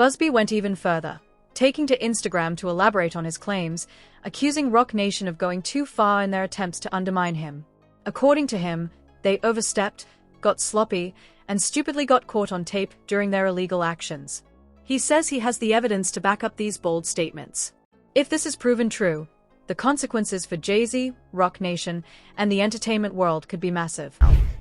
Busby went even further, taking to Instagram to elaborate on his claims, accusing Roc Nation of going too far in their attempts to undermine him. According to him, they overstepped, got sloppy, and stupidly got caught on tape during their illegal actions. He says he has the evidence to back up these bold statements. If this is proven true, the consequences for Jay-Z, Roc Nation, and the entertainment world could be massive.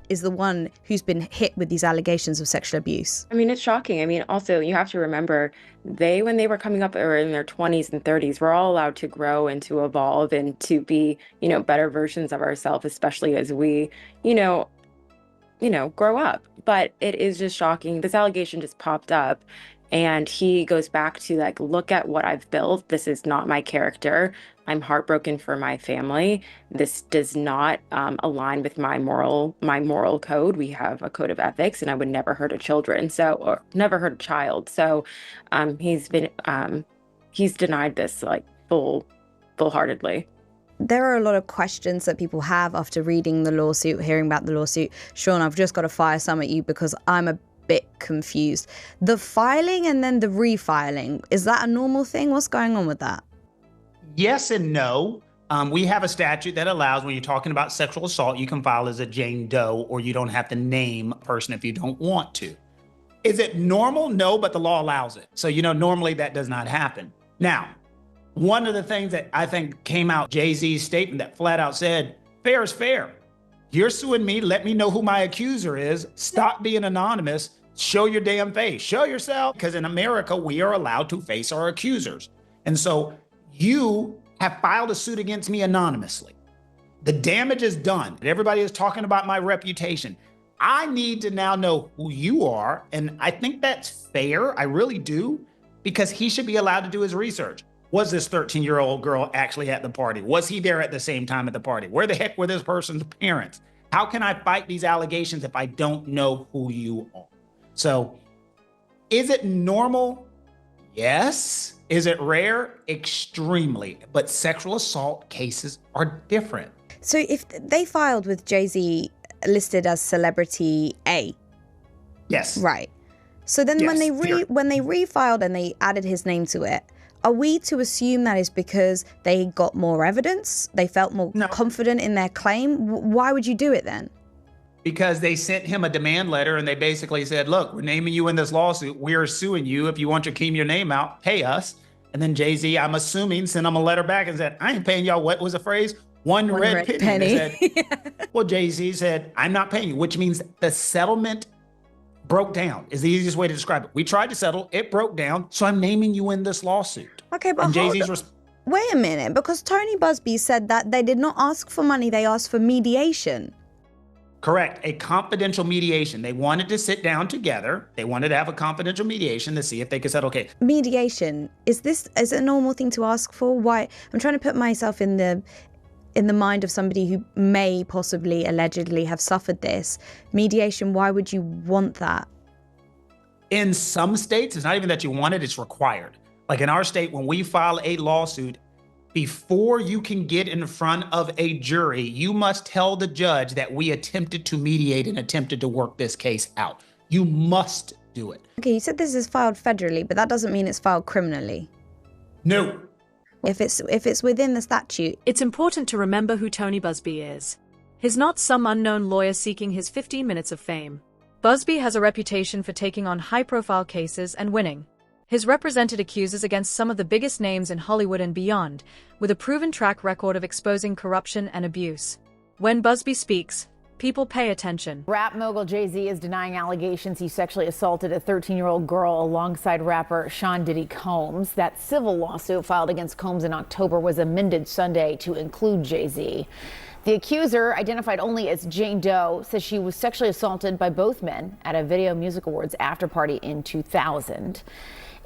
Is the one who's been hit with these allegations of sexual abuse. I mean, it's shocking. I mean, also, you have to remember, when they were coming up or in their 20s and 30s, we're all allowed to grow and to evolve and to be, better versions of ourselves, especially as we, grow up. But it is just shocking. This allegation just popped up. And he goes back to look at what I've built. This is not my character. I'm heartbroken for my family. This does not align with my moral code. We have a code of ethics, and I would never hurt a or never hurt a child. So he's denied this full-heartedly. There are a lot of questions that people have after reading the lawsuit, hearing about the lawsuit. Sean, I've just got to fire some at you because I'm a bit confused. The filing and then the refiling, is that a normal thing? What's going on with that? Yes and no. We have a statute that allows, when you're talking about sexual assault, you can file as a Jane Doe, or you don't have to name a person if you don't want to. Is it normal? No, but the law allows it. So, normally that does not happen. Now, one of the things that I think came out, Jay-Z's statement that flat out said, fair is fair. You're suing me. Let me know who my accuser is. Stop being anonymous. Show your damn face. Show yourself. Because in America, we are allowed to face our accusers. And so you have filed a suit against me anonymously. The damage is done. Everybody is talking about my reputation. I need to now know who you are. And I think that's fair. I really do. Because he should be allowed to do his research. Was this 13-year-old girl actually at the party? Was he there at the same time at the party? Where the heck were this person's parents? How can I fight these allegations if I don't know who you are? So, is it normal? Yes. Is it rare? Extremely. But sexual assault cases are different. So if they filed with Jay-Z listed as celebrity A. Yes. Right. So then yes, when they refiled and they added his name to it, are we to assume that is because they got more evidence? They felt more confident in their claim? Why would you do it then? Because they sent him a demand letter and they basically said, look, we're naming you in this lawsuit. We're suing you. If you want to keep your name out, pay us. And then Jay-Z, I'm assuming, sent him a letter back and said, I ain't paying y'all. What was the phrase? One red penny. Said, well, Jay-Z said, I'm not paying you, which means the settlement broke down is the easiest way to describe it. We tried to settle, it broke down, so I'm naming you in this lawsuit. Okay, but wait a minute, because Tony Busby said that they did not ask for money, they asked for mediation. Correct, a confidential mediation. They wanted to sit down together. They wanted to have a confidential mediation to see if they could settle. Okay. Mediation, is it a normal thing to ask for? Why? I'm trying to put myself in the mind of somebody who may possibly allegedly have suffered this. Mediation, why would you want that? In some states, it's not even that you want it, it's required. Like in our state, when we file a lawsuit, before you can get in front of a jury, you must tell the judge that we attempted to mediate and attempted to work this case out. You must do it. Okay, you said this is filed federally, but that doesn't mean it's filed criminally. No. If it's within the statute. It's important to remember who Tony Busby is. He's not some unknown lawyer seeking his 15 minutes of fame. Busby has a reputation for taking on high-profile cases and winning. He's represented accusers against some of the biggest names in Hollywood and beyond, with a proven track record of exposing corruption and abuse. When Busby speaks, people pay attention. Rap mogul Jay-Z is denying allegations he sexually assaulted a 13-year-old girl alongside rapper Sean Diddy Combs. That civil lawsuit filed against Combs in October was amended Sunday to include Jay-Z. The accuser, identified only as Jane Doe, says she was sexually assaulted by both men at a Video Music Awards after party in 2000.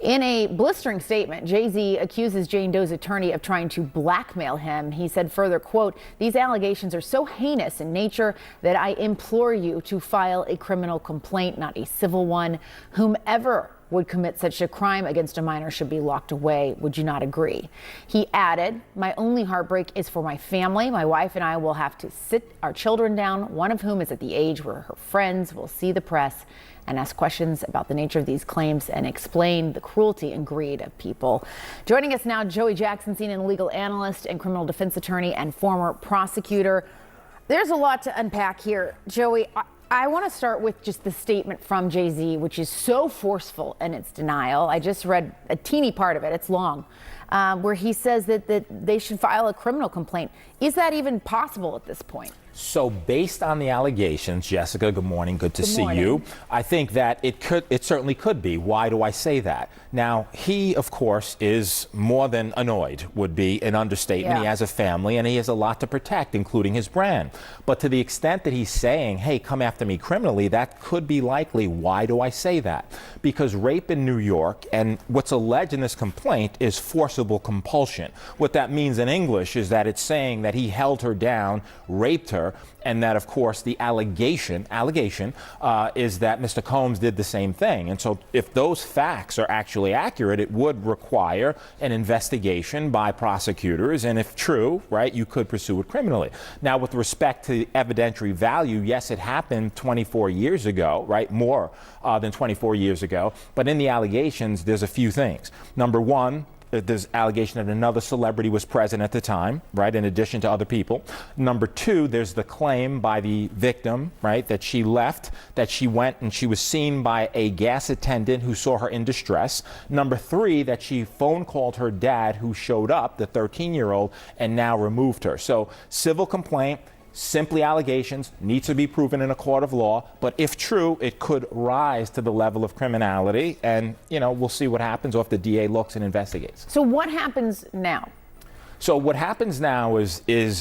In a blistering statement, Jay-Z accuses Jane Doe's attorney of trying to blackmail him. He said further, quote, "These allegations are so heinous in nature that I implore you to file a criminal complaint, not a civil one. Whomever would commit such a crime against a minor should be locked away. Would you not agree? He added, my only heartbreak is for my family. My wife and I will have to sit our children down, one of whom is at the age where her friends will see the press and ask questions about the nature of these claims and explain the cruelty and greed of people. Joining us now, Joey Jackson, CNN legal analyst and criminal defense attorney and former prosecutor. There's a lot to unpack here. Joey, I want to start with just the statement from Jay-Z, which is so forceful in its denial. I just read a teeny part of it. It's long, where he says that they should file a criminal complaint. Is that even possible at this point? So based on the allegations, Jessica, good morning, good to see you. I think that it certainly could be. Why do I say that? Now, he, of course, is more than annoyed, would be an understatement. Yeah. He has a family and he has a lot to protect, including his brand. But to the extent that he's saying, hey, come after me criminally, that could be likely. Why do I say that? Because rape in New York, and what's alleged in this complaint, is forcible compulsion. What that means in English is that it's saying that he held her down, raped her, and that, of course, the allegation is that Mr. Combs did the same thing. And so if those facts are actually accurate, it would require an investigation by prosecutors. And if true, right, you could pursue it criminally. Now, with respect to evidentiary value, yes, it happened 24 years ago, right, more than 24 years ago. But in the allegations, there's a few things. Number one, there's allegation that another celebrity was present at the time, right, in addition to other people. Number two, there's the claim by the victim, right, that she left, that she went and she was seen by a gas attendant who saw her in distress. Number three, that she phone called her dad, who showed up, the 13-year-old, and now removed her. So civil complaint, simply allegations, needs to be proven in a court of law, but if true, it could rise to the level of criminality, and, you know, we'll see what happens, or if the DA looks and investigates. So what happens now? So what happens now is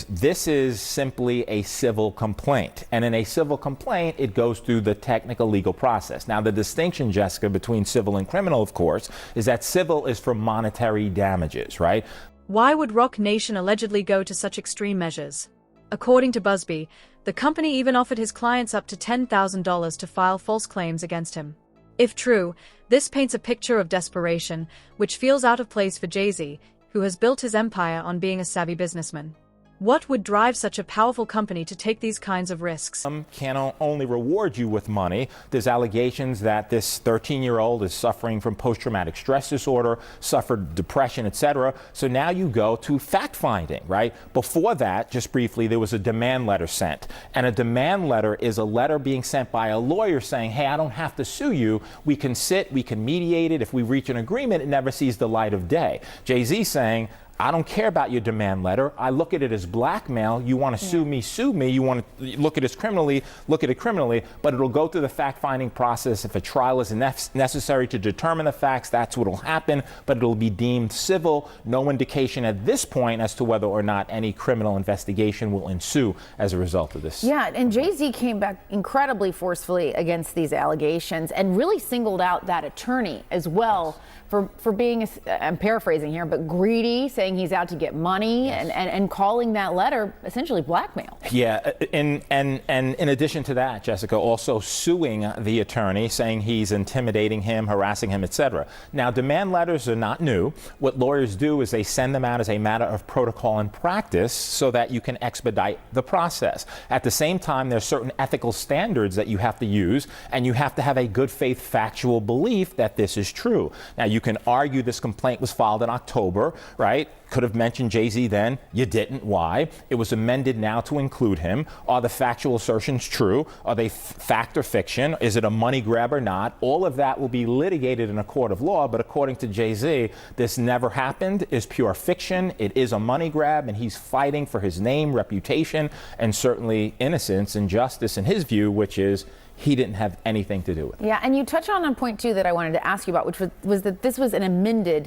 this is simply a civil complaint. And in a civil complaint, it goes through the technical legal process. Now, the distinction, Jessica, between civil and criminal, of course, is that civil is for monetary damages, right? Why would Roc Nation allegedly go to such extreme measures? According to Busby, the company even offered his clients up to $10,000 to file false claims against him. If true, this paints a picture of desperation, which feels out of place for Jay-Z, who has built his empire on being a savvy businessman. What would drive such a powerful company to take these kinds of risks? Can only reward you with money. There's allegations that this 13-year-old is suffering from post-traumatic stress disorder, suffered depression, etc. So now you go to fact-finding, right? Before that, just briefly, there was a demand letter sent. And a demand letter is a letter being sent by a lawyer saying, hey, I don't have to sue you. We can sit, we can mediate it. If we reach an agreement, it never sees the light of day. Jay-Z saying, I don't care about your demand letter. I look at it as blackmail. You want to sue me, sue me. You want to look at it criminally, look at it criminally, but it'll go through the fact-finding process. If a trial is necessary to determine the facts, that's what will happen, but it'll be deemed civil. No indication at this point as to whether or not any criminal investigation will ensue as a result of this. Yeah, and Jay-Z came back incredibly forcefully against these allegations and really singled out that attorney as well for being, I'm paraphrasing here, but greedy, saying he's out to get money, and calling that letter essentially blackmail. Yeah, and in addition to that, Jessica, also suing the attorney, saying he's intimidating him, harassing him, etc. Now, demand letters are not new. What lawyers do is they send them out as a matter of protocol and practice so that you can expedite the process. At the same time, there's certain ethical standards that you have to use, and you have to have a good faith factual belief that this is true. Now, you can argue this complaint was filed in October, right? Could have mentioned Jay-Z then. You didn't. Why? It was amended now to include him. Are the factual assertions true? Are they fact or fiction? Is it a money grab or not? All of that will be litigated in a court of law, but according to Jay-Z, this never happened, is pure fiction. It is a money grab, and he's fighting for his name, reputation, and certainly innocence and justice in his view, which is he didn't have anything to do with it. Yeah, and you touch on a point, too, that I wanted to ask you about, which was that this was an amendment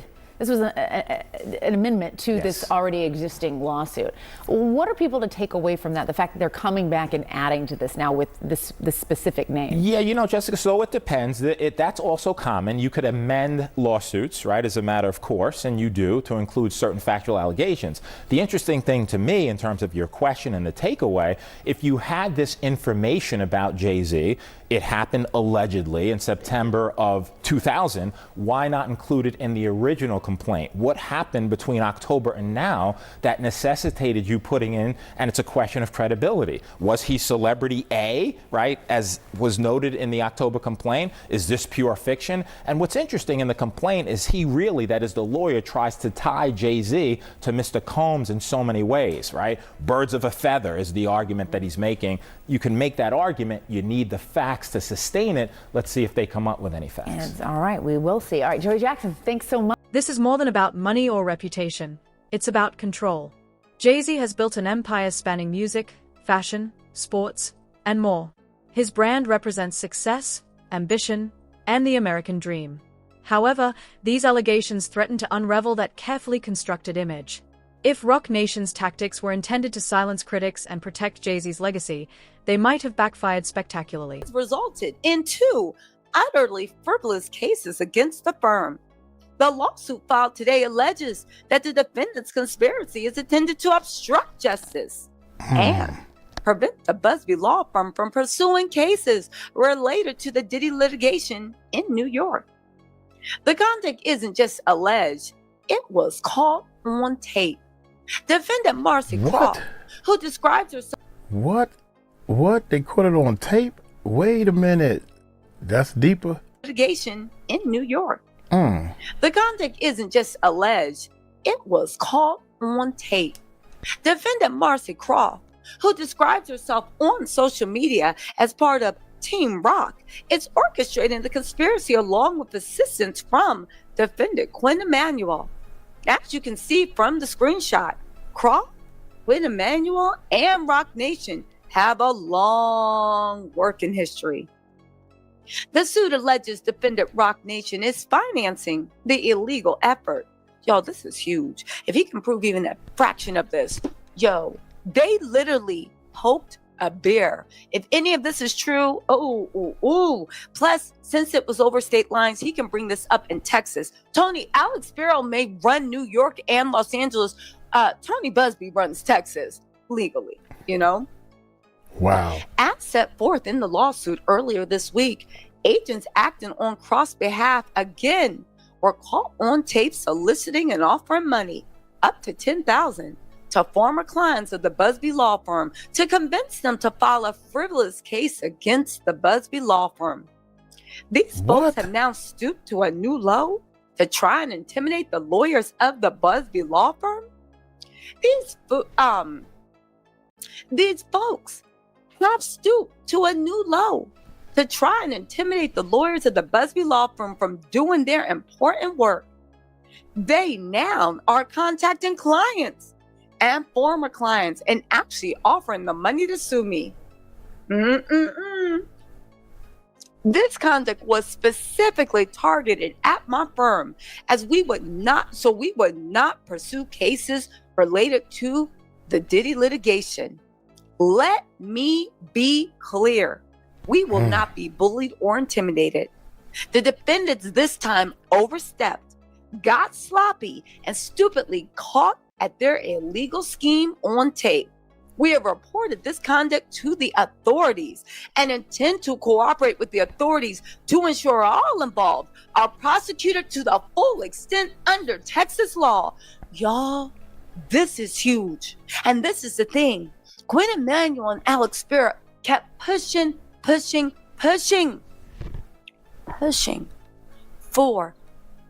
to this already existing lawsuit. What are people to take away from that? The fact that they're coming back and adding to this now with this specific name. Yeah, you know, Jessica, so it depends. That's also common. You could amend lawsuits, right, as a matter of course, and you do, to include certain factual allegations. The interesting thing to me, in terms of your question and the takeaway, if you had this information about Jay-Z, It happened allegedly in September of 2000. Why not include it in the original complaint? What happened between October and now that necessitated you putting in, and it's a question of credibility. Was he celebrity A, right, as was noted in the October complaint? Is this pure fiction? And what's interesting in the complaint is he really, that is the lawyer, tries to tie Jay-Z to Mr. Combs in so many ways, right? Birds of a feather is the argument that he's making. You can make that argument. You need the facts to sustain it. Let's see if they come up with any facts. And, all right, we will see. All right, Joey Jackson, thanks so much. This is more than about money or reputation. It's about control. Jay-Z has built an empire spanning music, fashion, sports, and more. His brand represents success, ambition, and the American dream. However, these allegations threaten to unravel that carefully constructed image. If Roc Nation's tactics were intended to silence critics and protect Jay-Z's legacy, they might have backfired spectacularly. Resulted in 2 utterly frivolous cases against the firm. The lawsuit filed today alleges that the defendant's conspiracy is intended to obstruct justice and prevent the Busby law firm from pursuing cases related to the Diddy litigation in New York. The conduct isn't just alleged, it was caught on tape. Defendant Marcy Croft, who describes herself... What? They caught it on tape? Wait a minute. That's deeper. ...litigation in New York. The conduct isn't just alleged, it was caught on tape. Defendant Marcy Croft, who describes herself on social media as part of Team Rock, is orchestrating the conspiracy along with assistance from defendant Quinn Emanuel. As you can see from the screenshot, Croft, Quinn Emanuel, and Roc Nation have a long working history. The suit alleges defendant Roc Nation is financing the illegal effort. Yo, this is huge. If he can prove even a fraction of this, they literally poked a bear. If any of this is true, plus, since it was over state lines, he can bring this up in Texas. Alex Sparrow may run New York and Los Angeles. Tony Busby runs Texas legally, Wow. As set forth in the lawsuit earlier this week, agents acting on Croft's behalf again were caught on tape soliciting and offering money up to $10,000 to former clients of the Busby law firm to convince them to file a frivolous case against the Busby law firm. These folks have now stooped to a new low to try and intimidate the lawyers of the Busby law firm. These folks have stooped to a new low to try and intimidate the lawyers of the Busby law firm from doing their important work. They now are contacting clients and former clients and actually offering them money to sue me. This conduct was specifically targeted at my firm as we would not pursue cases related to the Diddy litigation. Let me be clear. We will not be bullied or intimidated. The defendants this time overstepped, got sloppy, and stupidly caught at their illegal scheme on tape. We have reported this conduct to the authorities and intend to cooperate with the authorities to ensure all involved are prosecuted to the full extent under Texas law. Y'all, this is huge. And this is the thing. Quinn Emanuel and Alex Sparrow kept pushing for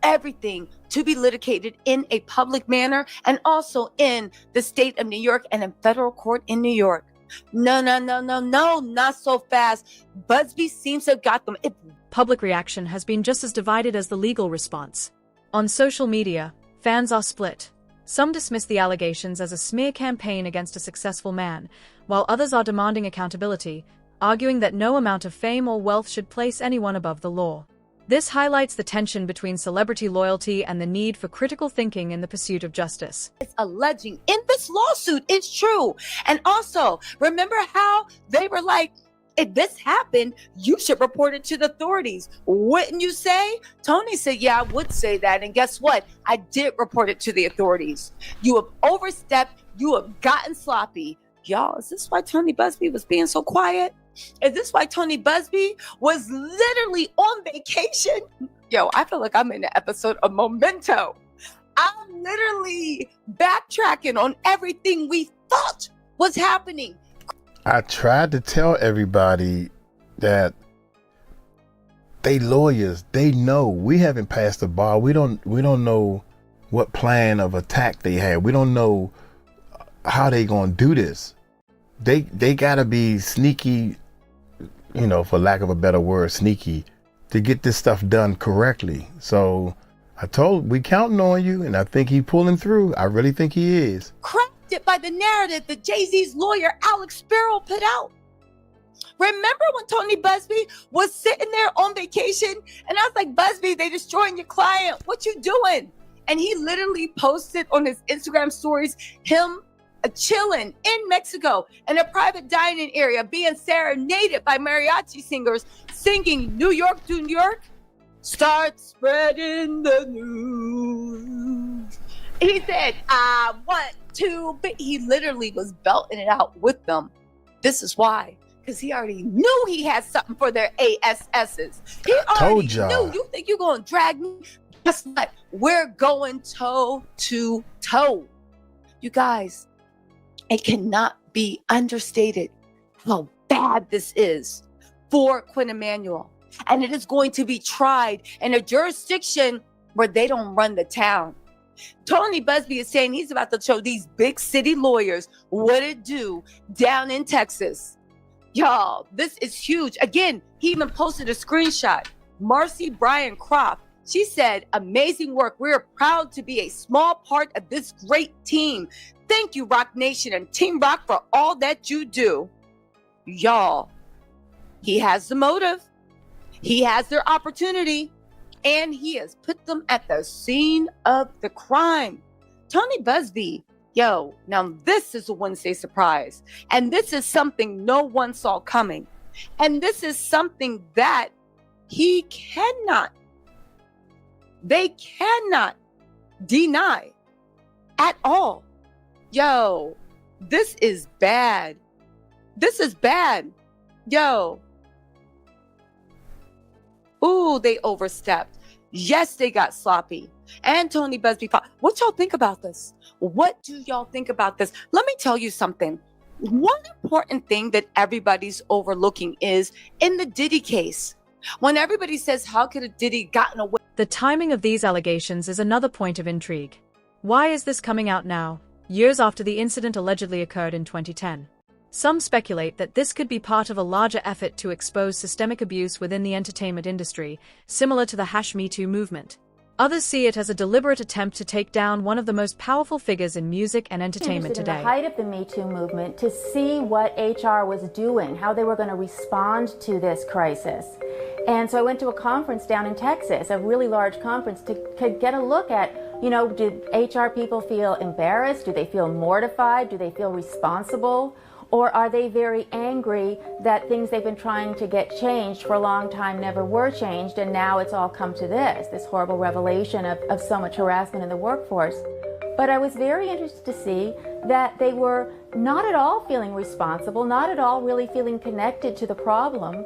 everything to be litigated in a public manner and also in the state of New York and in federal court in New York. No, not so fast. Busby seems to have got them. Public reaction has been just as divided as the legal response. On social media, fans are split. Some dismiss the allegations as a smear campaign against a successful man, while others are demanding accountability, arguing that no amount of fame or wealth should place anyone above the law. This highlights the tension between celebrity loyalty and the need for critical thinking in the pursuit of justice. It's alleging in this lawsuit, it's true. And also, remember how they were like, if this happened, you should report it to the authorities. Wouldn't you say? Tony said, yeah, I would say that. And guess what? I did report it to the authorities. You have overstepped. You have gotten sloppy. Y'all, is this why Tony Busby was being so quiet? Is this why Tony Busby was literally on vacation? Yo, I feel like I'm in an episode of Memento. I'm literally backtracking on everything we thought was happening. I tried to tell everybody that they lawyers, they know. We haven't passed the bar. We don't know what plan of attack they had. We don't know how they gonna do this. They gotta be sneaky, for lack of a better word, sneaky, to get this stuff done correctly. So we counting on you, and I think he pulling through. I really think he is. Crafted by the narrative that Jay-Z's lawyer Alex Sparrow put out. Remember when Tony Busby was sitting there on vacation, and I was like, Busby, they destroying your client. What you doing? And he literally posted on his Instagram stories him chilling in Mexico in a private dining area, being serenaded by mariachi singers, singing New York to New York. Start spreading the news. He said, I want to be. He literally was belting it out with them. This is why. Because he already knew he had something for their ASSs. He already knew. You think you're going to drag me? Guess what? We're going toe to toe. You guys, it cannot be understated how bad this is for Quinn Emanuel. And it is going to be tried in a jurisdiction where they don't run the town. Tony Busby is saying he's about to show these big city lawyers what it do down in Texas. Y'all, this is huge. Again, he even posted a screenshot. Marcy Bryan Croft, she said, amazing work. We're proud to be a small part of this great team. Thank you, Rock Nation and Team Rock, for all that you do. Y'all, he has the motive. He has their opportunity. And he has put them at the scene of the crime. Tony Busby, yo, now this is a Wednesday surprise. And this is something no one saw coming. And this is something that they cannot deny at all. Yo, this is bad. This is bad. Yo. Ooh, they overstepped. Yes, they got sloppy. And Tony Busby fought. What y'all think about this? What do y'all think about this? Let me tell you something. One important thing that everybody's overlooking is in the Diddy case. When everybody says, how could a Diddy gotten away? The timing of these allegations is another point of intrigue. Why is this coming out now, years after the incident allegedly occurred in 2010? Some speculate that this could be part of a larger effort to expose systemic abuse within the entertainment industry, similar to the #MeToo movement. Others see it as a deliberate attempt to take down one of the most powerful figures in music and entertainment today. In the height of the Me Too movement, to see what HR was doing, how they were going to respond to this crisis. And so I went to a conference down in Texas, a really large conference, to get a look at, did HR people feel embarrassed? Do they feel mortified? Do they feel responsible? Or are they very angry that things they've been trying to get changed for a long time never were changed, and now it's all come to this horrible revelation of so much harassment in the workforce? But I was very interested to see that they were not at all feeling responsible, not at all really feeling connected to the problem.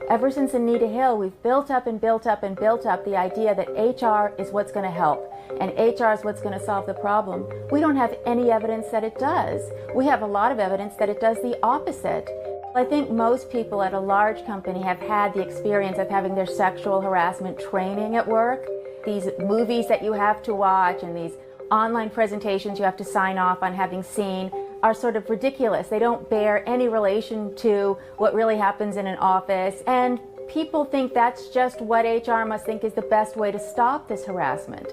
Ever since Anita Hill, we've built up and built up and built up the idea that HR is what's going to help and HR is what's going to solve the problem. We don't have any evidence that it does. We have a lot of evidence that it does the opposite. I think most people at a large company have had the experience of having their sexual harassment training at work. These movies that you have to watch and these online presentations you have to sign off on having seen are sort of ridiculous. They don't bear any relation to what really happens in an office. And people think that's just what HR must think is the best way to stop this harassment.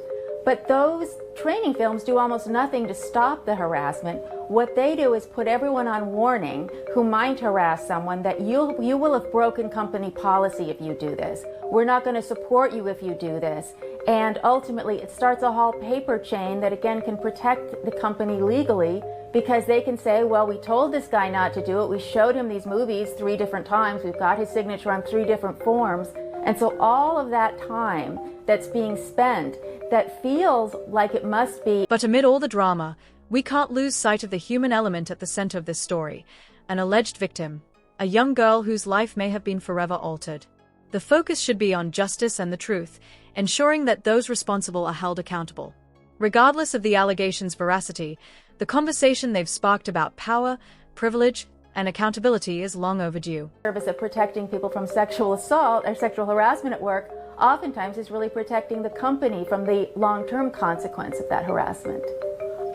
But those training films do almost nothing to stop the harassment. What they do is put everyone on warning who might harass someone that you will have broken company policy if you do this. We're not going to support you if you do this. And ultimately, it starts a whole paper chain that again can protect the company legally, because they can say, well, we told this guy not to do it. We showed him these movies 3 different times. We've got his signature on 3 different forms. And so all of that time that's being spent that feels like it must be. But amid all the drama, we can't lose sight of the human element at the center of this story, an alleged victim. a young girl whose life may have been forever altered. The focus should be on justice and the truth, ensuring that those responsible are held accountable. Regardless of the allegations' veracity, the conversation they've sparked about power, privilege, and accountability is long overdue. Service of protecting people from sexual assault or sexual harassment at work oftentimes is really protecting the company from the long-term consequence of that harassment.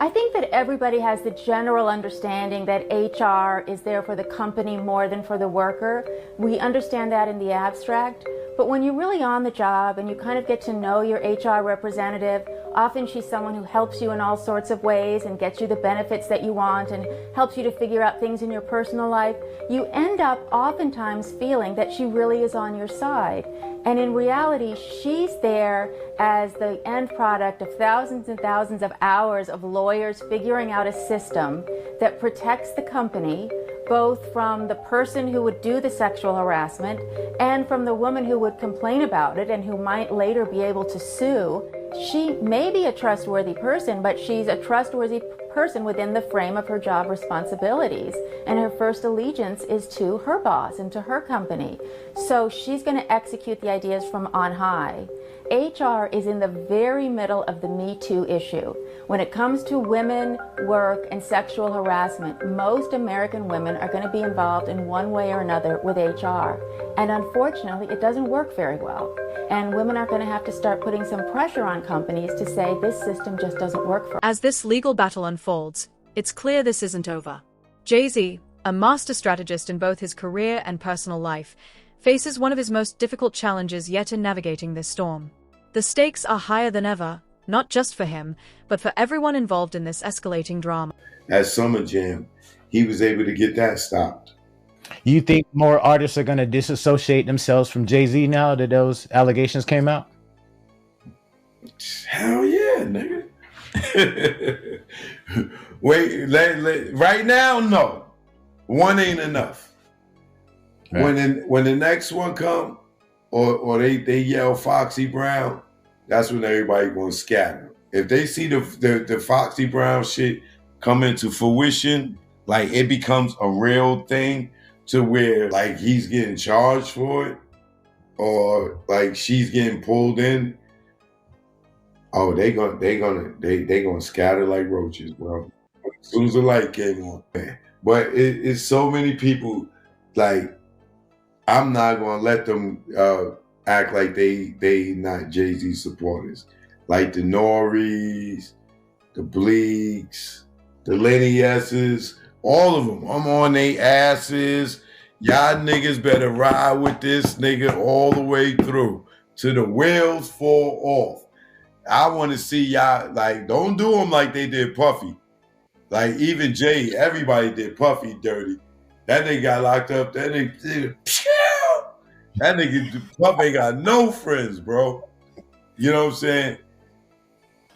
I think that everybody has the general understanding that HR is there for the company more than for the worker. We understand that in the abstract, but when you're really on the job and you kind of get to know your HR representative, often she's someone who helps you in all sorts of ways and gets you the benefits that you want and helps you to figure out things in your personal life. You end up oftentimes feeling that she really is on your side. And in reality, she's there as the end product of thousands and thousands of hours of lawyers figuring out a system that protects the company, both from the person who would do the sexual harassment and from the woman who would complain about it and who might later be able to sue. She may be a trustworthy person, but she's a trustworthy person within the frame of her job responsibilities, and her first allegiance is to her boss and to her company. So she's going to execute the ideas from on high. HR is in the very middle of the Me Too issue. When it comes to women, work, and sexual harassment, most American women are going to be involved in one way or another with HR. And unfortunately, it doesn't work very well. And women are going to have to start putting some pressure on companies to say this system just doesn't work for us. As this legal battle unfolds, it's clear this isn't over. Jay-Z, a master strategist in both his career and personal life, faces one of his most difficult challenges yet in navigating this storm. The stakes are higher than ever, not just for him, but for everyone involved in this escalating drama. At Summer Jam, he was able to get that stopped. You think more artists are going to disassociate themselves from Jay-Z now that those allegations came out? Hell yeah, nigga. Wait, right now, no. One ain't enough. Right. When the next one come, or they yell Foxy Brown, that's when everybody gonna scatter. If they see the Foxy Brown shit come into fruition, like it becomes a real thing to where like he's getting charged for it, or like she's getting pulled in. Oh, they gonna scatter like roaches, bro. As soon as the light came on, man. But it's so many people. Like, I'm not gonna let them act like they not Jay-Z supporters. Like the Norries, the Bleaks, the Lenny S's, all of them. I'm on they asses. Y'all niggas better ride with this nigga all the way through till the wheels fall off. I want to see y'all, like, don't do them like they did Puffy. Like, even Jay, everybody did Puffy dirty. That nigga got locked up. That nigga, Puff ain't got no friends, bro. You know what I'm saying?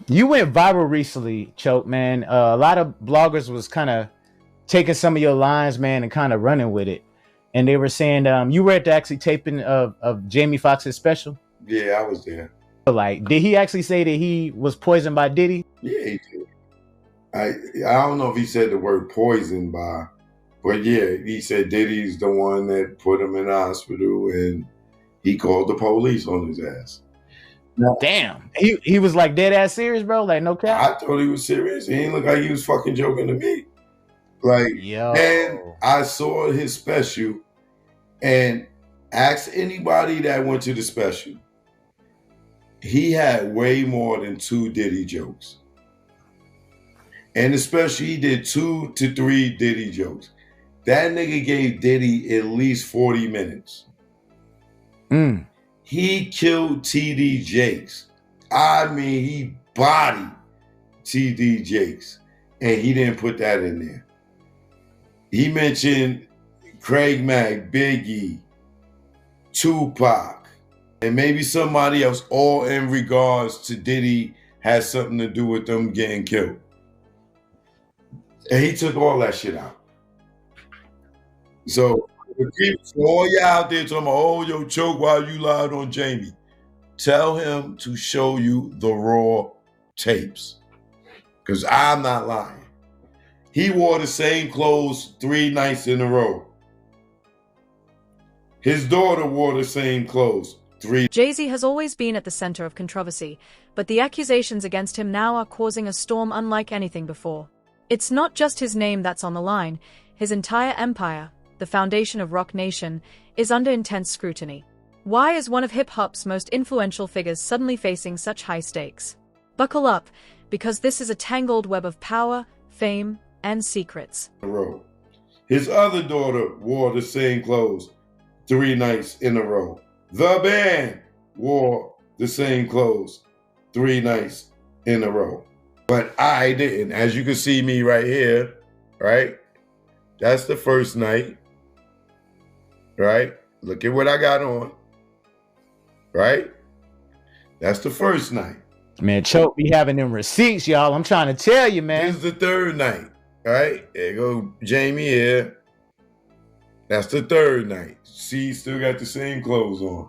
You went viral recently, Choke, man. A lot of bloggers was kind of taking some of your lines, man, and kind of running with it. And they were saying you were at the actually taping of Jamie Foxx's special? Yeah, I was there. Like, did he actually say that he was poisoned by Diddy? Yeah, he did. I don't know if he said the word poisoned by, but yeah, he said Diddy's the one that put him in the hospital, and he called the police on his ass. Now, damn. He was like dead ass serious, bro? Like, no cap? I thought he was serious. He didn't look like he was fucking joking to me. Like, yo. And I saw his special, and ask anybody that went to the special. He had way more than 2 Diddy jokes. And especially he did 2 to 3 Diddy jokes. That nigga gave Diddy at least 40 minutes. He killed TD Jakes. I mean, he bodied TD Jakes. And he didn't put that in there. He mentioned Craig Mack, Biggie, Tupac, and maybe somebody else, all in regards to Diddy has something to do with them getting killed. And he took all that shit out. So, all y'all out there talking about, oh, yo, Choke, why you lied on Jamie? Tell him to show you the raw tapes. Because I'm not lying. He wore the same clothes 3 nights in a row. His daughter wore the same clothes. 3. Jay-Z has always been at the center of controversy, but the accusations against him now are causing a storm unlike anything before. It's not just his name that's on the line. His entire empire, the foundation of Roc Nation, is under intense scrutiny. Why is one of hip-hop's most influential figures suddenly facing such high stakes? Buckle up, because this is a tangled web of power, fame, and secrets. His other daughter wore the same clothes 3 nights in a row. The band wore the same clothes 3 nights in a row. But I didn't. As you can see me right here, right? That's the first night, right? Look at what I got on, right? That's the first night. Man, Choke be having them receipts, y'all. I'm trying to tell you, man. This is the third night, right? There go Jamie here. That's the third night. She still got the same clothes on.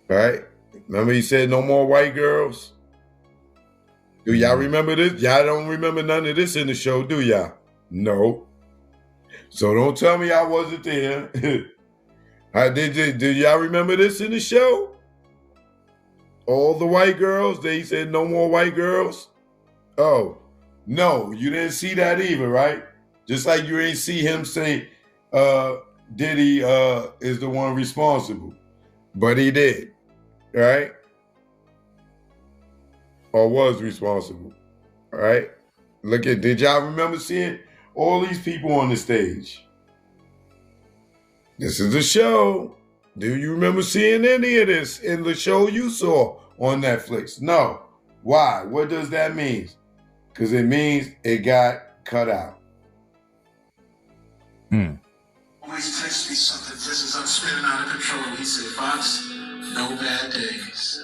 Right? Remember he said no more white girls? Do y'all remember this? Y'all don't remember none of this in the show, do y'all? No. So don't tell me I wasn't there. Did y'all remember this in the show? All the white girls, they said no more white girls? Oh, no, you didn't see that either, right? Just like you ain't see him say Diddy is the one responsible. But he did, right? Or was responsible, right? Did y'all remember seeing all these people on the stage? This is a show. Do you remember seeing any of this in the show you saw on Netflix? No. Why? What does that mean? Because it means it got cut out. Always text me something just as I'm spinning out of control. He said, Fox, no bad days.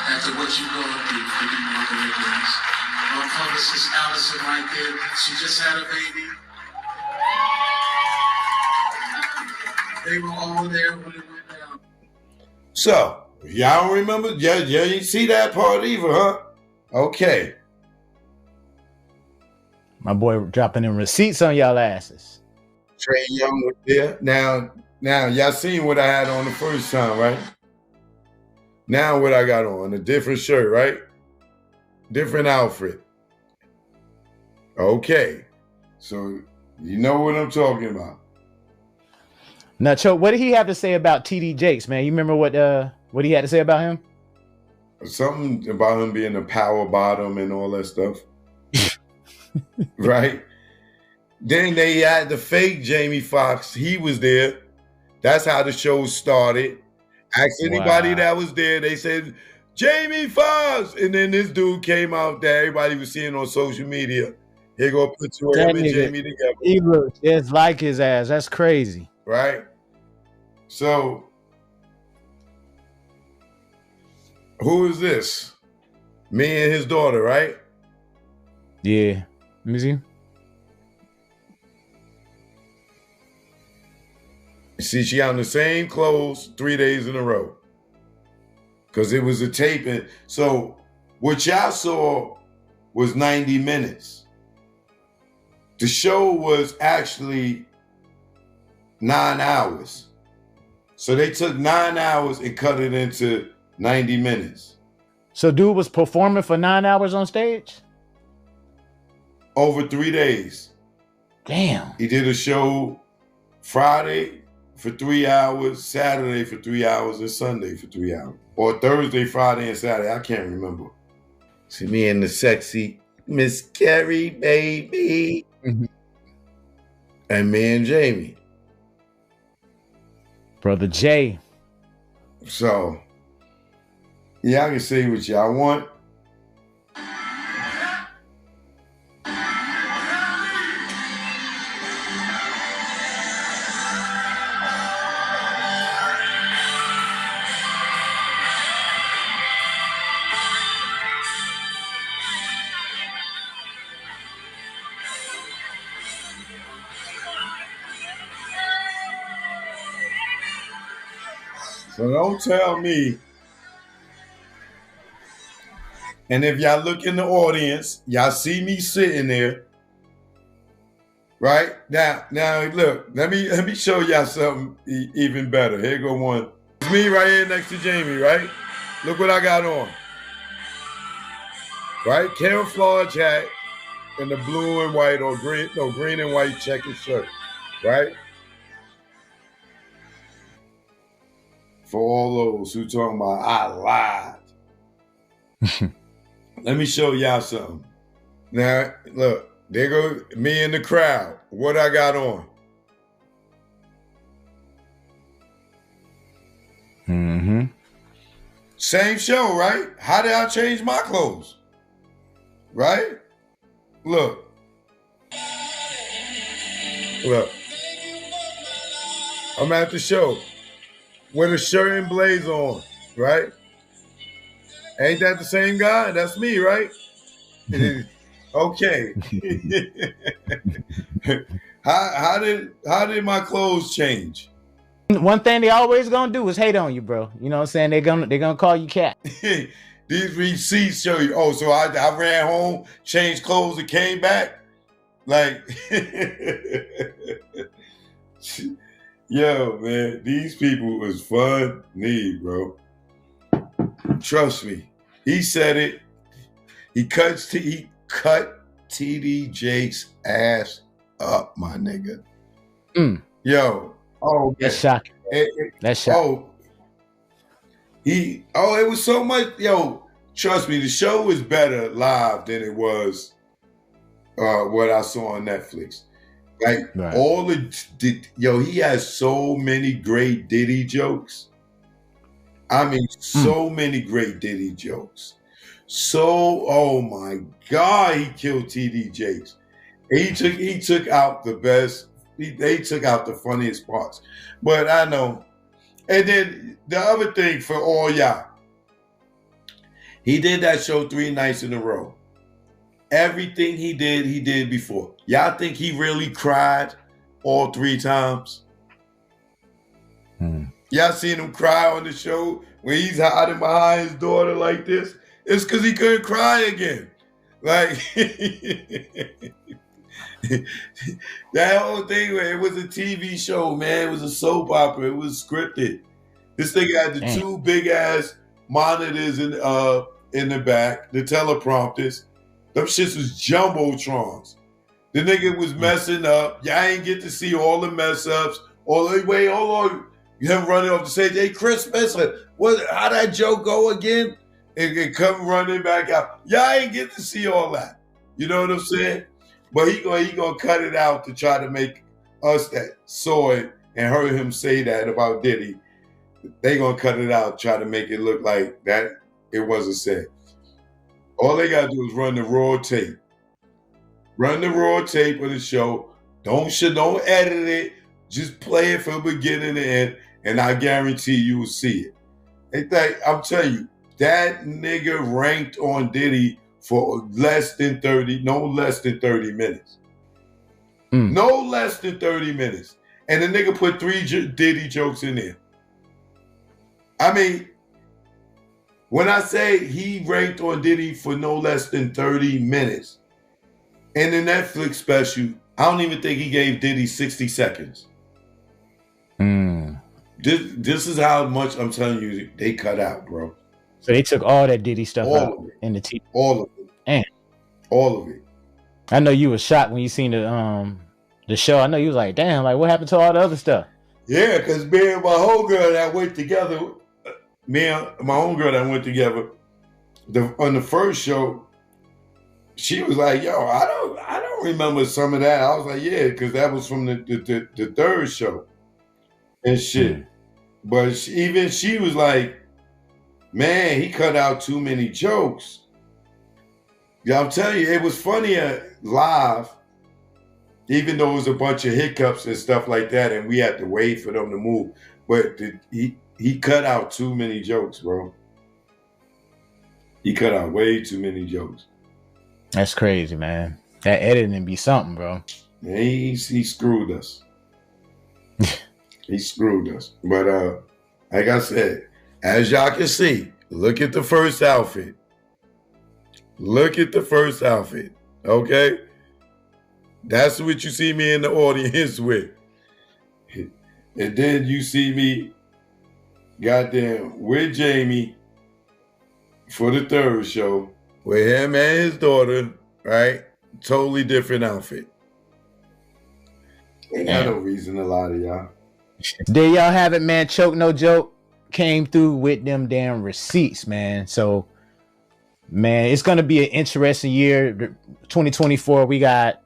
After what you've gone through, could be more than it is. My publicist Allison right there, she just had a baby. They were all there when it went down. So, y'all don't remember? Yeah, you didn't see that part either, huh? Okay. My boy dropping them receipts on y'all asses. Trey Young was there. Now, y'all seen what I had on the first time, right? Now what I got on, a different shirt, right? Different outfit. Okay. So, you know what I'm talking about. Now, Choke, what did he have to say about TD Jakes, man? You remember what he had to say about him? Something about him being a power bottom and all that stuff. Right? Then they had the fake Jamie Foxx. He was there. That's how the show started. Ask anybody that was there. They said, Jamie Foxx. And then this dude came out that everybody was seeing on social media. Here go a picture of him and Jamie together. He looks just like his ass. That's crazy. Right? So, who is this? Me and his daughter, right? Yeah. Let me see. See, she on the same clothes 3 days in a row. Because it was a taping. So what y'all saw was 90 minutes. The show was actually 9 hours. So they took 9 hours and cut it into 90 minutes. So dude was performing for 9 hours on stage? Over 3 days. Damn. He did a show Friday for 3 hours, Saturday for 3 hours, and Sunday for 3 hours. Or Thursday, Friday, and Saturday. I can't remember. See me and the sexy Miss Carrie, baby. And me and Jamie. Brother Jay. So, yeah, I can say what y'all want. So don't tell me. And if y'all look in the audience, y'all see me sitting there Right? Now look, let me show y'all something even better. Here go one. It's me right here next to Jamie, right? Look what I got on. Right? Camouflage hat and the blue and white or green and white checkered shirt. Right? For all those who talking about I lied. Let me show y'all something. Now, look, there go me in the crowd. What I got on. Mm-hmm. Same show, right? How did I change my clothes? Right? Look. Look. I'm at the show with a shirt and blazer on, right? Ain't that the same guy? That's me, right? Okay. how did my clothes change? One thing they always gonna do is hate on you, bro. You know what I'm saying? They're gonna call you cat. These receipts show you. Oh, so I ran home, changed clothes, and came back. Like, yo, man, these people was funny, bro. Trust me. He said it. He cut TD Jake's ass up, my nigga. Yo. Oh, that's shocking. That's shocking. It was so much. Yo, trust me, the show was better live than it was what I saw on Netflix. Like he has so many great Diddy jokes. I mean, so many great Diddy jokes. So, oh my God, he killed TD Jakes. He took out the best. They took out the funniest parts. But I know. And then the other thing for all y'all, he did that show 3 nights in a row. Everything he did before. Y'all think he really cried all 3 times? Y'all seen him cry on the show when he's hiding behind his daughter like this? It's because he couldn't cry again. Like, that whole thing, it was a TV show, man. It was a soap opera. It was scripted. This thing had the 2 big ass monitors in the back, the teleprompters. Them shits was jumbotrons. The nigga was messing up. Y'all ain't get to see all the mess ups. Wait, hold on. Him running off the stage. Hey, Chris Spencer, how that joke go again? And come running back out. Y'all ain't get to see all that. You know what I'm saying? But he gonna cut it out to try to make us that saw it and heard him say that about Diddy. They gonna cut it out, try to make it look like that it wasn't said. All they gotta do is run the raw tape. Run the raw tape of the show. Don't edit it. Just play it from beginning to end, and I guarantee you will see it. I'm telling you, that nigga ranked on Diddy for no less than 30 minutes. No less than 30 minutes. And the nigga put 3 Diddy jokes in there. I mean, when I say he ranked on Diddy for no less than 30 minutes, in the Netflix special, I don't even think he gave Diddy 60 seconds. This is how much I'm telling you they cut out, bro. So they took all that Diddy stuff out in the TV. All of it. And all of it. I know you were shocked when you seen the show. I know you was like, damn, like what happened to all the other stuff? Yeah, because me and my homegirl that went together, on the first show, she was like, yo, I don't remember some of that. I was like, yeah, because that was from the third show and shit. But she was like, man, he cut out too many jokes. Yeah, I'm telling you, it was funnier live, even though it was a bunch of hiccups and stuff like that, and we had to wait for them to move. But he cut out too many jokes, bro. He cut out way too many jokes. That's crazy, man. That editing be something, bro. Yeah, he screwed us. He screwed us. But like I said, as y'all can see, look at the first outfit. Look at the first outfit, okay? That's what you see me in the audience with. And then you see me goddamn with Jamie for the third show with him and his daughter, right? Totally different outfit. Ain't got no reason to lie to y'all. There y'all have it, man. Choke No Joke came through with them damn receipts, man. So, man, it's going to be an interesting year. 2024, we got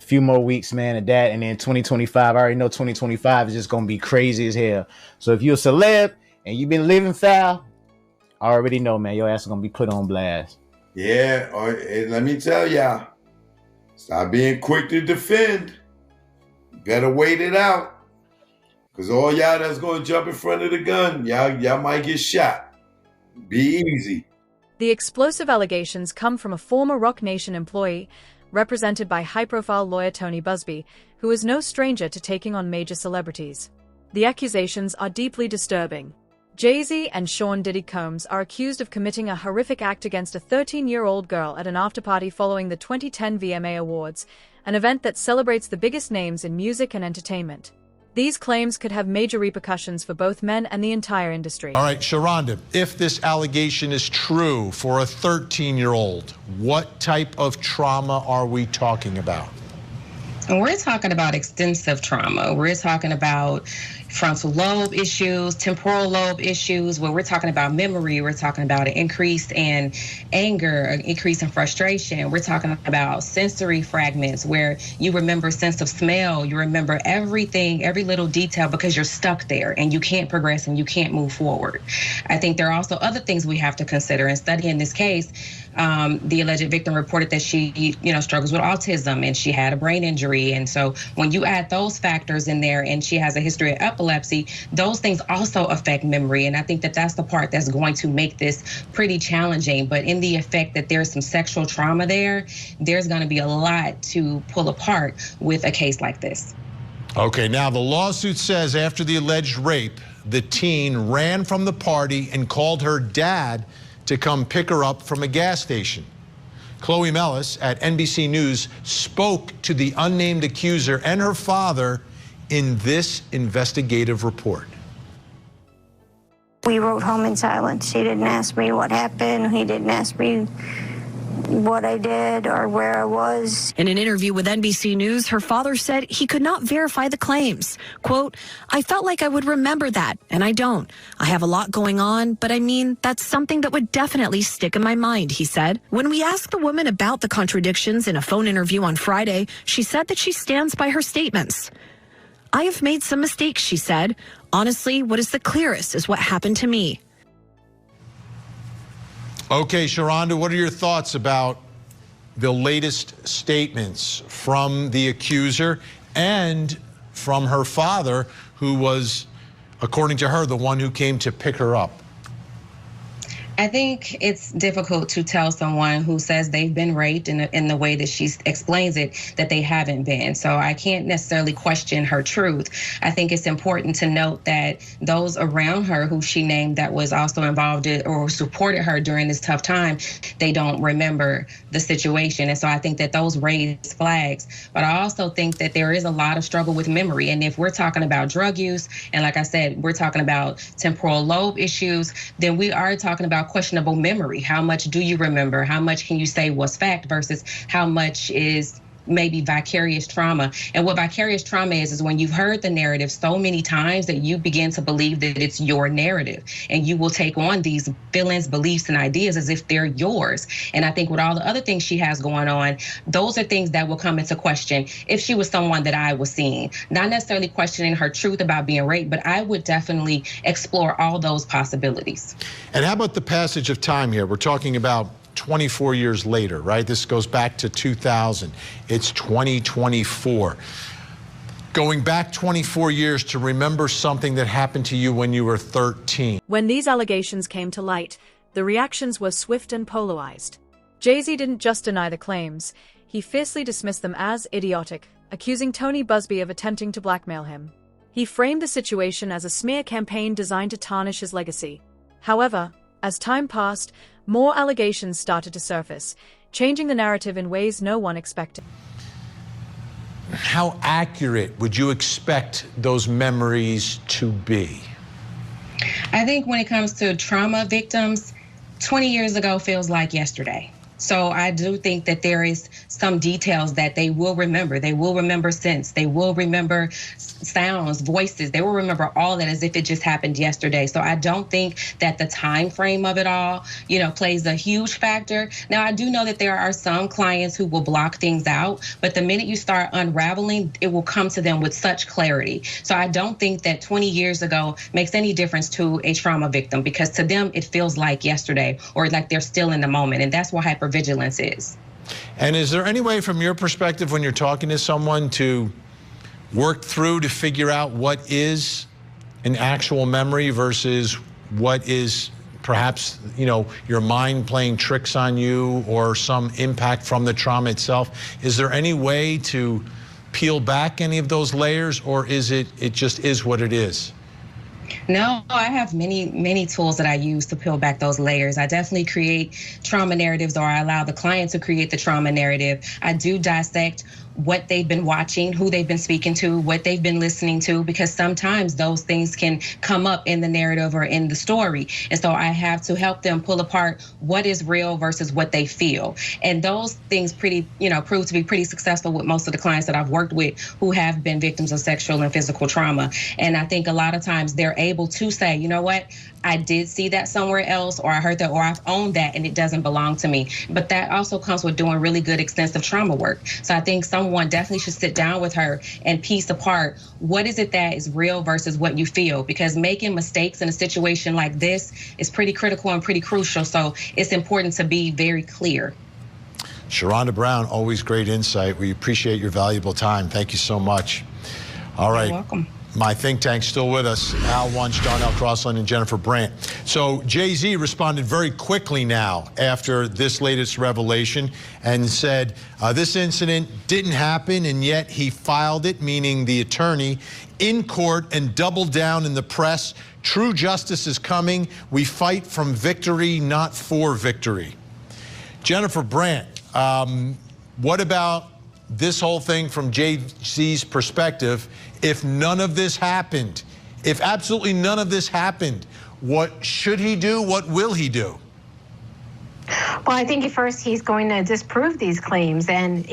a few more weeks, man, of that. And then 2025, I already know 2025 is just going to be crazy as hell. So if you're a celeb and you've been living foul, I already know, man, your ass is going to be put on blast. Yeah, and let me tell y'all, stop being quick to defend. Better wait it out. Because all y'all that's going to jump in front of the gun, y'all might get shot. Be easy. The explosive allegations come from a former Roc Nation employee, represented by high-profile lawyer Tony Busby, who is no stranger to taking on major celebrities. The accusations are deeply disturbing. Jay-Z and Sean Diddy Combs are accused of committing a horrific act against a 13-year-old girl at an afterparty following the 2010 VMA Awards, an event that celebrates the biggest names in music and entertainment. These claims could have major repercussions for both men and the entire industry. All right, Sharonda, if this allegation is true for a 13-year-old, what type of trauma are we talking about? We're talking about extensive trauma. We're talking about frontal lobe issues, temporal lobe issues, where we're talking about memory, we're talking about an increase in anger, an increase in frustration. We're talking about sensory fragments where you remember sense of smell, you remember everything, every little detail because you're stuck there and you can't progress and you can't move forward. I think there are also other things we have to consider. In studying this case, the alleged victim reported that she, struggles with autism and she had a brain injury. And so when you add those factors in there and she has a history of epilepsy, those things also affect memory. And I think that that's the part that's going to make this pretty challenging. But in the effect that there's some sexual trauma there, there's going to be a lot to pull apart with a case like this. Okay, now the lawsuit says after the alleged rape, the teen ran from the party and called her dad to come pick her up from a gas station. Chloe Mellis at NBC News spoke to the unnamed accuser and her father in this investigative report. We rode home in silence. He didn't ask me what happened. He didn't ask me what I did or where I was. In an interview with NBC News, her father said he could not verify the claims. Quote, I felt like I would remember that, and I don't. I have a lot going on, but I mean, that's something that would definitely stick in my mind, he said. When we asked the woman about the contradictions in a phone interview on Friday, she said that she stands by her statements. I have made some mistakes, she said. Honestly, what is the clearest is what happened to me. Okay, Sharonda, what are your thoughts about the latest statements from the accuser and from her father, who was, according to her, the one who came to pick her up? I think it's difficult to tell someone who says they've been raped in the way that she explains it that they haven't been. So I can't necessarily question her truth. I think it's important to note that those around her who she named that was also involved in or supported her during this tough time, they don't remember the situation. And so I think that those raise flags. But I also think that there is a lot of struggle with memory. And if we're talking about drug use, and like I said, we're talking about temporal lobe issues, then we are talking about questionable memory. How much do you remember? How much can you say was fact versus how much is maybe vicarious trauma? And what vicarious trauma is when you've heard the narrative so many times that you begin to believe that it's your narrative, and you will take on these feelings, beliefs, and ideas as if they're yours. And I think with all the other things she has going on, those are things that will come into question if she was someone that I was seeing. Not necessarily questioning her truth about being raped, but I would definitely explore all those possibilities. And how about the passage of time here? We're talking about 24 years later, right? This goes back to 2000. It's 2024. Going back 24 years to remember something that happened to you when you were 13. When these allegations came to light, the reactions were swift and polarized. Jay-Z didn't just deny the claims, he fiercely dismissed them as idiotic, accusing Tony Busby of attempting to blackmail him. He framed the situation as a smear campaign designed to tarnish his legacy. However, as time passed, more allegations started to surface, changing the narrative in ways no one expected. how accurate would you expect those memories to be? I think when it comes to trauma victims, 20 years ago feels like yesterday. So I do think that there is some details that they will remember. They will remember scents. They will remember sounds, voices. They will remember all that as if it just happened yesterday. So I don't think that the time frame of it all, plays a huge factor. Now, I do know that there are some clients who will block things out, but the minute you start unraveling, it will come to them with such clarity. So I don't think that 20 years ago makes any difference to a trauma victim, because to them, it feels like yesterday or like they're still in the moment. And that's what hypervigilance is. And is there any way from your perspective when you're talking to someone to work through to figure out what is an actual memory versus what is perhaps, your mind playing tricks on you or some impact from the trauma itself? Is there any way to peel back any of those layers, or is it just is what it is? No, I have many tools that I use to peel back those layers. I definitely create trauma narratives, or I allow the client to create the trauma narrative. I do dissect what they've been watching, who they've been speaking to, what they've been listening to, because sometimes those things can come up in the narrative or in the story. And so I have to help them pull apart what is real versus what they feel. And those things prove to be pretty successful with most of the clients that I've worked with who have been victims of sexual and physical trauma. And I think a lot of times they're able to say, you know what, I did see that somewhere else, or I heard that, or I've owned that, and it doesn't belong to me. But that also comes with doing really good extensive trauma work. So I think someone definitely should sit down with her and piece apart what is it that is real versus what you feel, because making mistakes in a situation like this is pretty critical and pretty crucial. So it's important to be very clear. Sharonda Brown, always great insight. We appreciate your valuable time. Thank you so much. All right. You're welcome. My think tank's still with us. Al Wunsch, Darnell Crossland, and Jennifer Brandt. So Jay-Z responded very quickly now after this latest revelation and said this incident didn't happen, and yet he filed it, meaning the attorney, in court and doubled down in the press. True justice is coming. We fight from victory, not for victory. Jennifer Brandt, what about this whole thing from Jay-Z's perspective? If none of this happened, if absolutely none of this happened, what should he do? What will he do? Well, I think first he's going to disprove these claims and,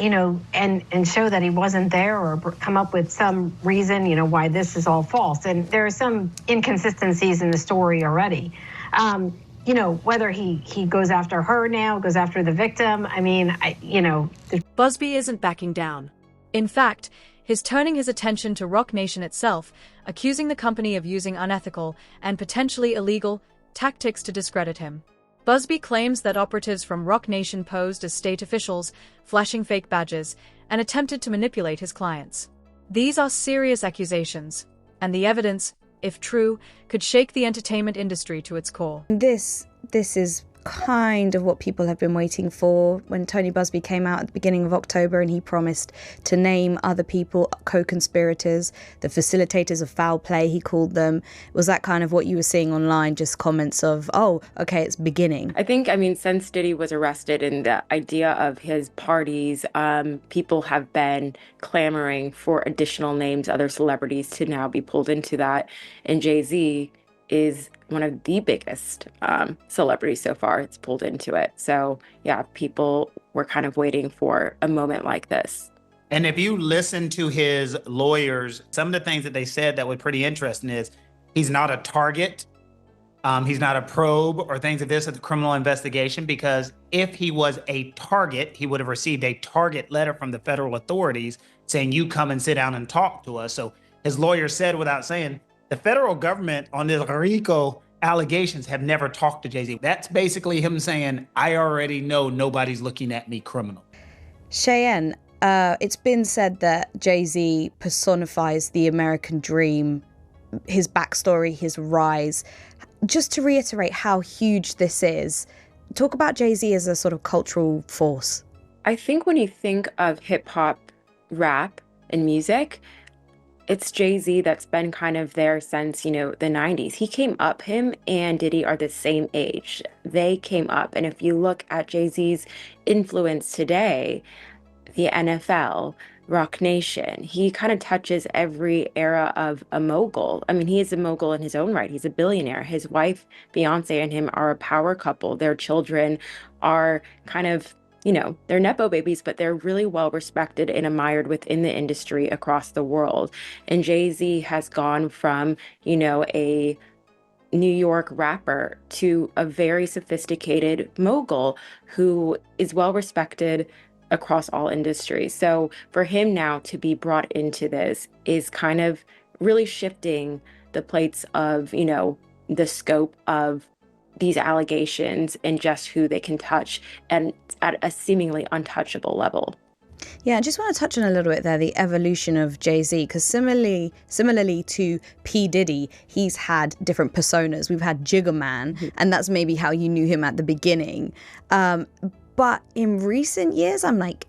and show that he wasn't there, or come up with some reason, why this is all false. And there are some inconsistencies in the story already. Whether he goes after her now, goes after the victim. Busby isn't backing down. In fact, he's turning his attention to Roc Nation itself, accusing the company of using unethical and potentially illegal tactics to discredit him. Busby claims that operatives from Roc Nation posed as state officials, flashing fake badges, and attempted to manipulate his clients. These are serious accusations, and the evidence, if true, could shake the entertainment industry to its core. This is kind of what people have been waiting for. When Tony Busby came out at the beginning of October and he promised to name other people co-conspirators, the facilitators of foul play, he called them. Was that kind of what you were seeing online, just comments of, oh, okay, it's beginning? I think, since Diddy was arrested and the idea of his parties, people have been clamoring for additional names, other celebrities to now be pulled into that. And Jay-Z is one of the biggest celebrities so far. It's pulled into it. So yeah, people were kind of waiting for a moment like this. And if you listen to his lawyers, some of the things that they said that were pretty interesting is he's not a target. He's not a probe or things of this at the criminal investigation, because if he was a target, he would have received a target letter from the federal authorities saying, you come and sit down and talk to us. So his lawyer said, without saying, the federal government on the RICO allegations have never talked to Jay-Z. That's basically him saying, I already know nobody's looking at me criminal. Cheyenne, it's been said that Jay-Z personifies the American dream, his backstory, his rise. Just to reiterate how huge this is, talk about Jay-Z as a sort of cultural force. I think when you think of hip hop, rap, and music, it's Jay-Z that's been kind of there since, the 90s. Him and Diddy are the same age. They came up. And if you look at Jay-Z's influence today, the NFL, Rock Nation. He kind of touches every era of a mogul. I mean, he is a mogul in his own right. He's a billionaire. His wife, Beyonce, and him are a power couple. Their children are kind of, they're Nepo babies, but they're really well respected and admired within the industry across the world. And Jay-Z has gone from, a New York rapper to a very sophisticated mogul who is well respected across all industries. So for him now to be brought into this is kind of really shifting the plates of, the scope of these allegations and just who they can touch, and at a seemingly untouchable level. Yeah, I just want to touch on a little bit there, the evolution of Jay-Z, because similarly to P. Diddy, he's had different personas. We've had Jigga Man, and that's maybe how you knew him at the beginning. But in recent years, I'm like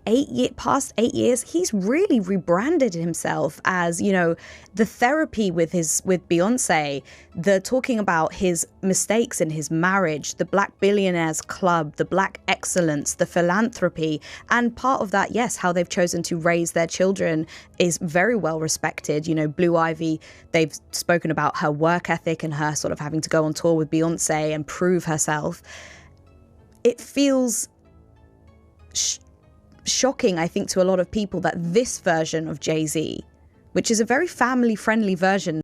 past 8 years, he's really rebranded himself as, the therapy with Beyonce, the talking about his mistakes in his marriage, the Black Billionaires Club, the Black Excellence, the philanthropy. And part of that, yes, how they've chosen to raise their children is very well respected. Blue Ivy, they've spoken about her work ethic and her sort of having to go on tour with Beyonce and prove herself. It feels shocking, I think, to a lot of people that this version of Jay-Z, which is a very family-friendly version,